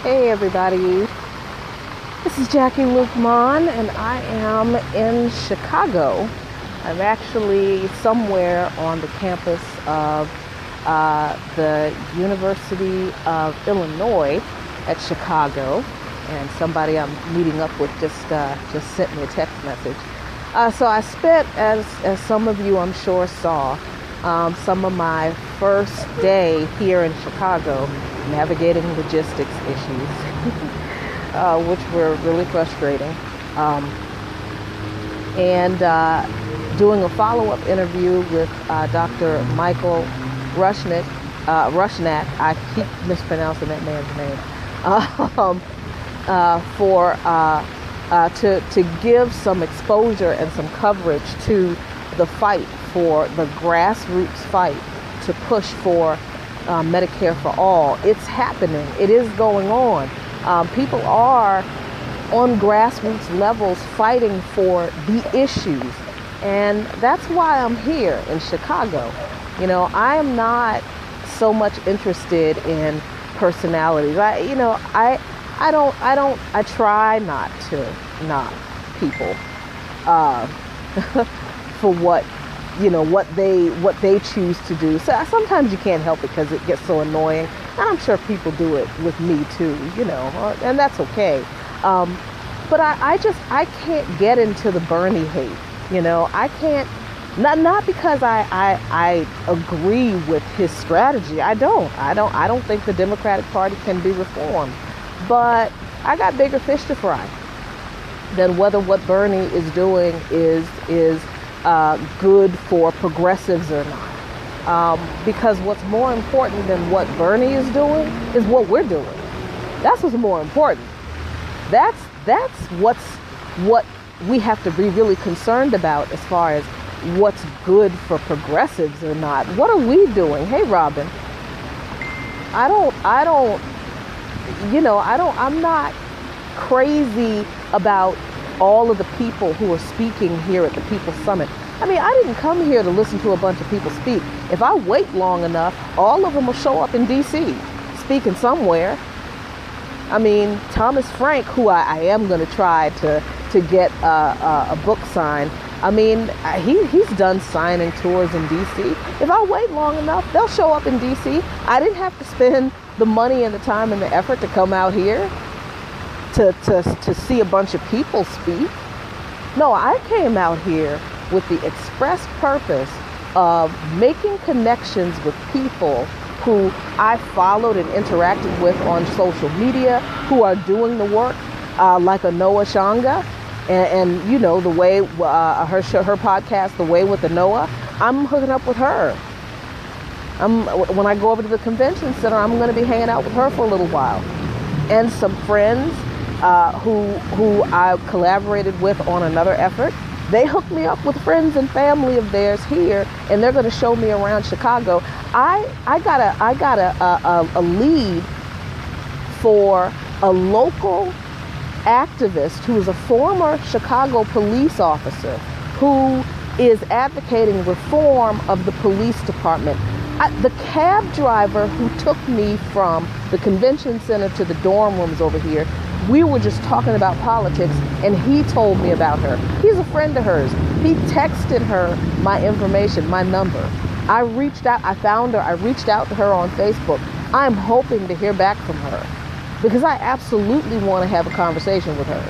Hey everybody, this is Jackie Luke Mon and I am in Chicago. I'm actually somewhere on the campus of the University of Illinois at Chicago, and somebody I'm meeting up with just sent me a text message. So I spent, as some of you I'm sure saw, some of my first day here in Chicago navigating logistics issues, which were really frustrating, and doing a follow-up interview with Dr. Michael Rushnak. I keep mispronouncing that man's name. To give some exposure and some coverage to the fight for the grassroots fight to push for Medicare for all. It's happening. It is going on. People are on grassroots levels fighting for the issues. And that's why I'm here in Chicago. You know, I am not so much interested in personalities. I try not to knock people for what they choose to do. So sometimes you can't help it because it gets so annoying. And I'm sure people do it with me too, and that's okay. But I can't get into the Bernie hate. I can't, not because I agree with his strategy. I don't think the Democratic Party can be reformed, but I got bigger fish to fry than whether what Bernie is doing is good for progressives or not. Because what's more important than what Bernie is doing is what we're doing. That's what's more important. That's what we have to be really concerned about as far as what's good for progressives or not. What are we doing? Hey, Robin, I'm not crazy about all of the people who are speaking here at the People's Summit. I mean, I didn't come here to listen to a bunch of people speak. If I wait long enough, all of them will show up in D.C. speaking somewhere. I mean, Thomas Frank, who I am going to try to get a book signed. I mean, he's done signing tours in D.C. If I wait long enough, they'll show up in D.C. I didn't have to spend the money and the time and the effort to come out here to see a bunch of people speak. No, I came out here with the express purpose of making connections with people who I followed and interacted with on social media, who are doing the work, like a Noah Shanga, and the way her podcast, The Way with the Noah. I'm hooking up with her. When I go over to the convention center, I'm going to be hanging out with her for a little while, and some friends who I collaborated with on another effort. They hooked me up with friends and family of theirs here, and they're going to show me around Chicago. I got a lead for a local activist who is a former Chicago police officer who is advocating reform of the police department. The cab driver who took me from the convention center to the dorm rooms over here, we were just talking about politics, and he told me about her. He's a friend of hers. He texted her my information, my number. I reached out, I found her, I reached out to her on Facebook. I'm hoping to hear back from her because I absolutely want to have a conversation with her.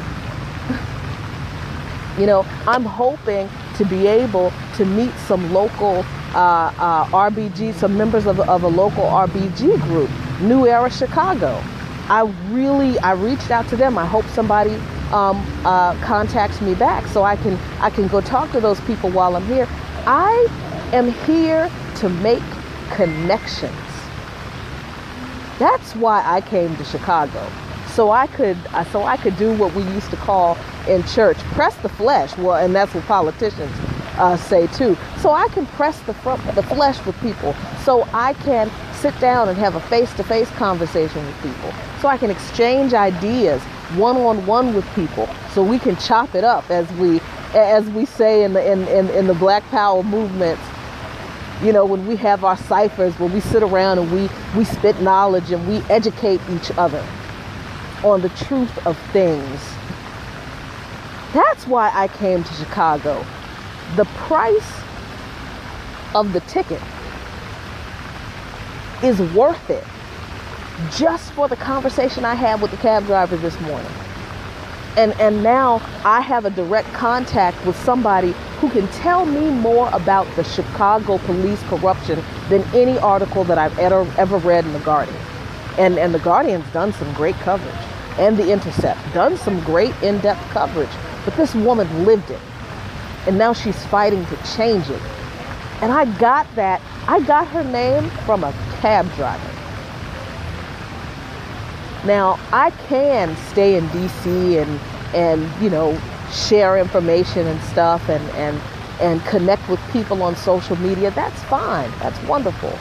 I'm hoping to be able to meet some local RBG, some members of a local RBG group, New Era Chicago. I reached out to them. I hope somebody contacts me back so I can go talk to those people while I'm here. I am here to make connections. That's why I came to Chicago, so I could do what we used to call in church, press the flesh. Well, and that's what politicians say too. So I can press the flesh with people, so I can sit down and have a face-to-face conversation with people, so I can exchange ideas one-on-one with people, so we can chop it up, as we say in the Black Power movements. When we have our ciphers, when we sit around and we spit knowledge and we educate each other. on the truth of things. That's why I came to Chicago. The price of the ticket is worth it just for the conversation I had with the cab driver this morning. And now I have a direct contact with somebody who can tell me more about the Chicago police corruption than any article that I've ever read in The Guardian. And The Guardian's done some great coverage. And The Intercept done some great in-depth coverage. But this woman lived it. And now she's fighting to change it. And I got her name from a cab driver. Now, I can stay in DC and you know, share information and stuff and connect with people on social media. That's fine. That's wonderful.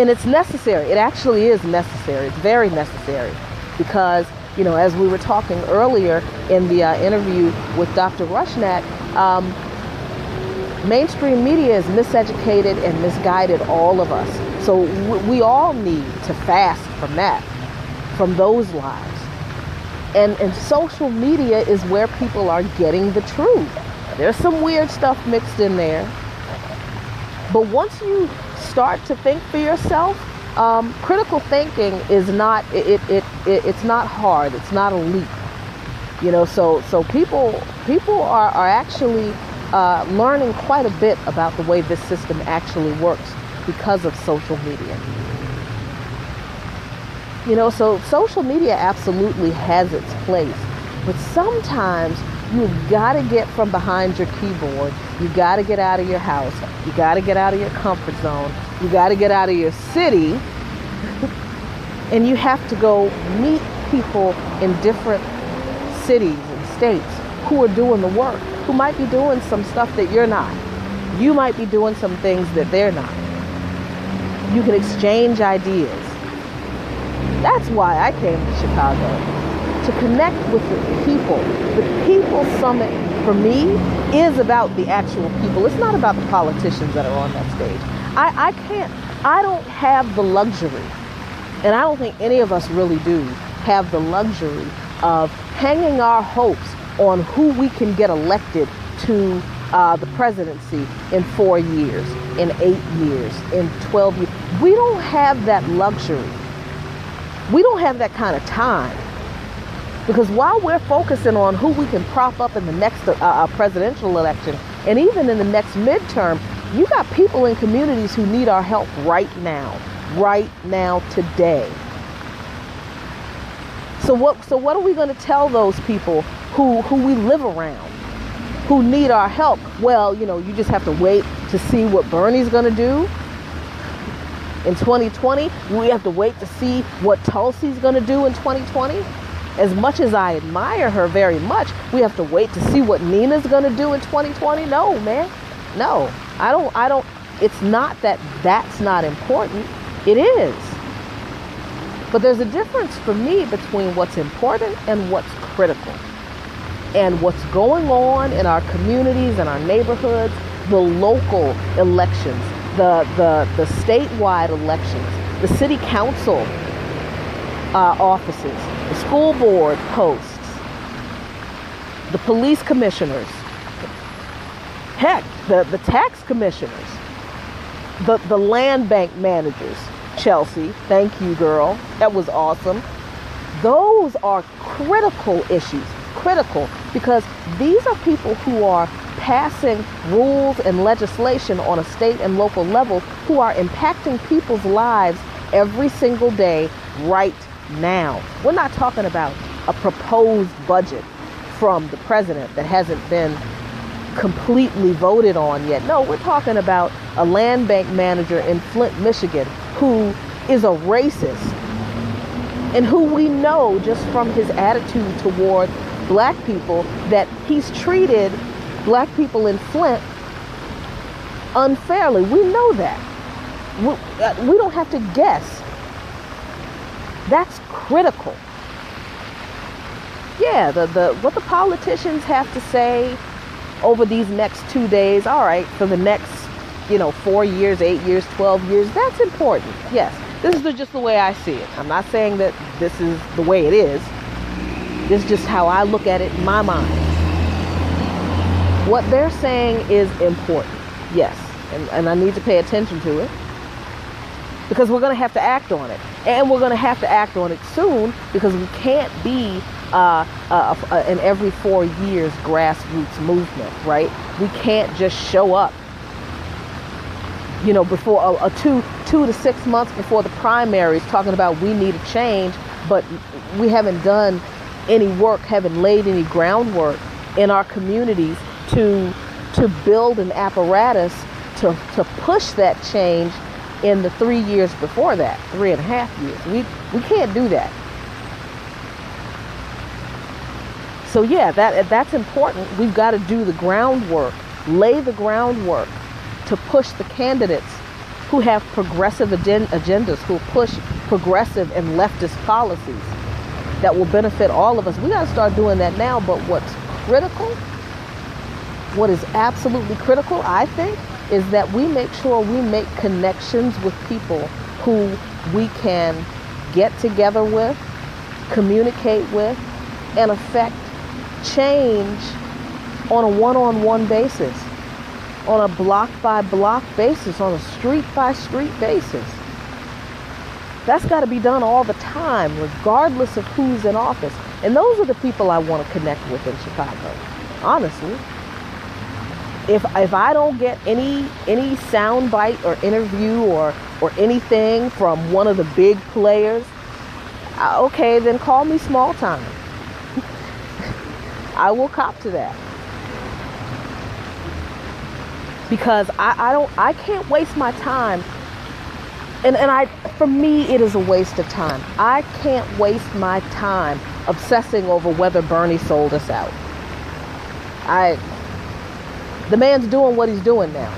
And it's necessary. It actually is necessary. It's very necessary because, you know, as we were talking earlier in the interview with Dr. Rushnak, mainstream media is miseducated and misguided all of us. So we all need to fast from that, from those lies. And social media is where people are getting the truth. There's some weird stuff mixed in there. But once you start to think for yourself, critical thinking is not, it's not hard. It's not a leap. You know, so people are actually learning quite a bit about the way this system actually works because of social media. You know, so social media absolutely has its place, but sometimes you've got to get from behind your keyboard. You got to get out of your house. You got to get out of your comfort zone. You got to get out of your city, and you have to go meet people in different cities and states who are doing the work, who might be doing some stuff that you're not. You might be doing some things that they're not. You can exchange ideas. That's why I came to Chicago, to connect with the people. The People Summit, for me, is about the actual people. It's not about the politicians that are on that stage. I don't have the luxury, and I don't think any of us really do, have the luxury of hanging our hopes on who we can get elected to the presidency in 4 years, in 8 years, in 12 years. We don't have that luxury. We don't have that kind of time. Because while we're focusing on who we can prop up in the next presidential election, and even in the next midterm, you got people in communities who need our help right now, today. So what are we going to tell those people who we live around, who need our help? Well, you know, you just have to wait to see what Bernie's going to do in 2020. We have to wait to see what Tulsi's going to do in 2020. As much as I admire her very much, we have to wait to see what Nina's going to do in 2020. No, man. No, I don't. It's not that that's not important. It is. But there's a difference for me between what's important and what's critical. And what's going on in our communities and our neighborhoods, the local elections, the statewide elections, the city council offices, the school board posts, the police commissioners, heck, the tax commissioners, the land bank managers. Chelsea, thank you, girl. That was awesome. Those are critical issues. Critical, because these are people who are passing rules and legislation on a state and local level who are impacting people's lives every single day right now. We're not talking about a proposed budget from the president that hasn't been completely voted on yet. No, we're talking about a land bank manager in Flint, Michigan, who is a racist and who we know just from his attitude toward black people that he's treated black people in Flint unfairly. We know that. We don't have to guess. That's critical. Yeah, what the politicians have to say over these next 2 days, all right, for the next, 4 years, 8 years, 12 years, that's important. Yes, This is just the way I see it. I'm not saying that this is the way it is. This is just how I look at it in my mind. What they're saying is important, yes, and I need to pay attention to it, because we're going to have to act on it, and we're going to have to act on it soon, because we can't be an every 4 years grassroots movement, right? We can't just show up, before a 2 to 6 months before the primaries, talking about we need a change, but we haven't done any work, haven't laid any groundwork in our communities to build an apparatus to push that change in the 3 years before that, 3.5 years. We can't do that. So yeah, that's important. We've got to do the groundwork, lay the groundwork to push the candidates who have progressive agendas, who push progressive and leftist policies that will benefit all of us. We got to start doing that now. But what's critical, what is absolutely critical, I think, is that we make sure we make connections with people who we can get together with, communicate with, and affect change on a one-on-one basis, on a block-by-block basis, on a street-by-street basis. That's got to be done all the time, regardless of who's in office. And those are the people I want to connect with in Chicago, honestly. If I don't get any soundbite or interview or anything from one of the big players, okay, then call me small time. I will cop to that. Because I can't waste my time. And for me, it is a waste of time. I can't waste my time obsessing over whether Bernie sold us out. The man's doing what he's doing now.